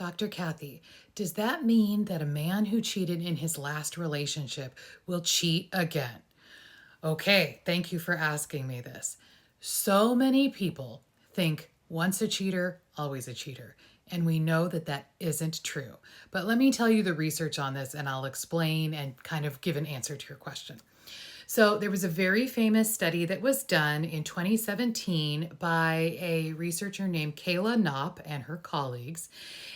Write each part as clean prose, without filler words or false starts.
Dr. Kathy, does that mean that a man who cheated in his last relationship will cheat again? Okay, thank you for asking me this. So many people think once a cheater, always a cheater. And we know that that isn't true. But let me tell you the research on this and I'll explain and kind of give an answer to your question. So there was a very famous study that was done in 2017 by a researcher named Kayla Knopp and her colleagues.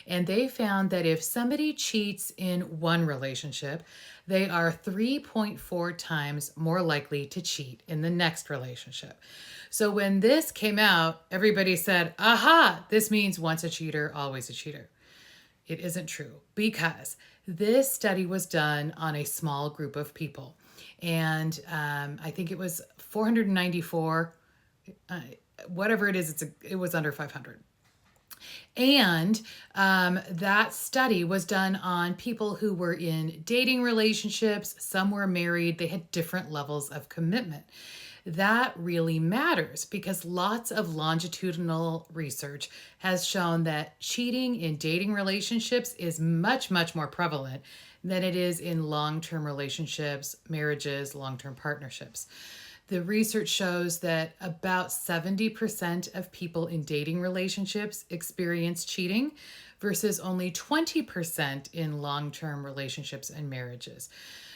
And they found that if somebody cheats in one relationship, they are 3.4 times more likely to cheat in the next relationship. So when this came out, everybody said, aha, this means once a cheater, always a cheater. It isn't true because this study was done on a small group of people. And I think it was 494, whatever it is, it was under 500. And that study was done on people who were in dating relationships. Some were married. They had different levels of commitment. That really matters because lots of longitudinal research has shown that cheating in dating relationships is much, much more prevalent than it is in long-term relationships, marriages, long-term partnerships. The research shows that about 70% of people in dating relationships experience cheating versus only 20% in long-term relationships and marriages.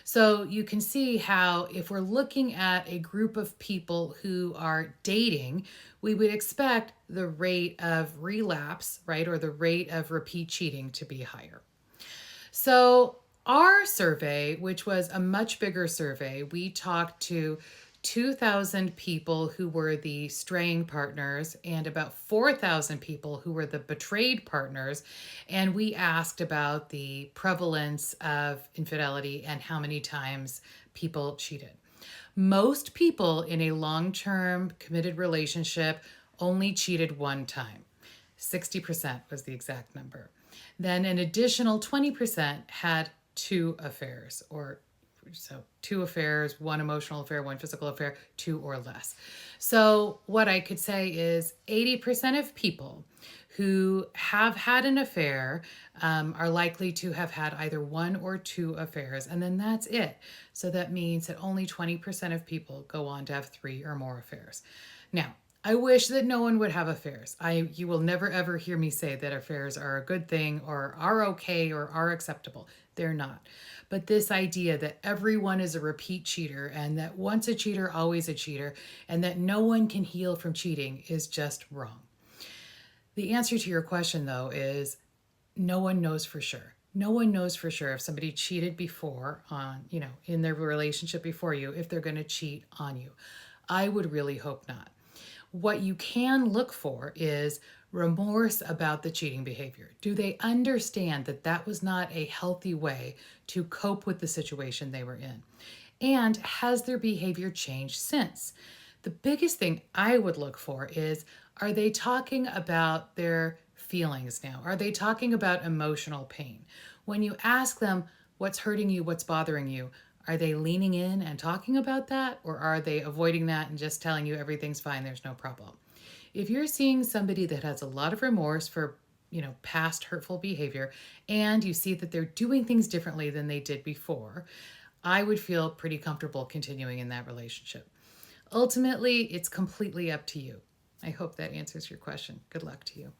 So you can see how if we're looking at a group of people who are dating, we would expect the rate of relapse, right, or the rate of repeat cheating to be higher. So our survey, which was a much bigger survey, we talked to 2,000 people who were the straying partners and about 4,000 people who were the betrayed partners. And we asked about the prevalence of infidelity and how many times people cheated. Most people in a long-term committed relationship only cheated one time. 60% was the exact number. Then an additional 20% had two affairs, or so two affairs, one emotional affair, one physical affair, two or less. So what I could say is 80% of people who have had an affair are likely to have had either one or two affairs, and then that's it. So that means that only 20% of people go on to have three or more affairs. Now, I wish that no one would have affairs. You will never ever hear me say that affairs are a good thing or are okay or are acceptable. They're not. But this idea that everyone is a repeat cheater and that once a cheater, always a cheater, and that no one can heal from cheating is just wrong. The answer to your question, though, is no one knows for sure. No one knows for sure if somebody cheated before in their relationship before you, if they're going to cheat on you. I would really hope not. What you can look for is remorse about the cheating behavior. Do they understand that that was not a healthy way to cope with the situation they were in? And has their behavior changed since? The biggest thing I would look for is, are they talking about their feelings now? Are they talking about emotional pain? When you ask them what's hurting you, what's bothering you, are they leaning in and talking about that, or are they avoiding that and just telling you everything's fine, there's no problem? If you're seeing somebody that has a lot of remorse for, past hurtful behavior, and you see that they're doing things differently than they did before, I would feel pretty comfortable continuing in that relationship. Ultimately, it's completely up to you. I hope that answers your question. Good luck to you.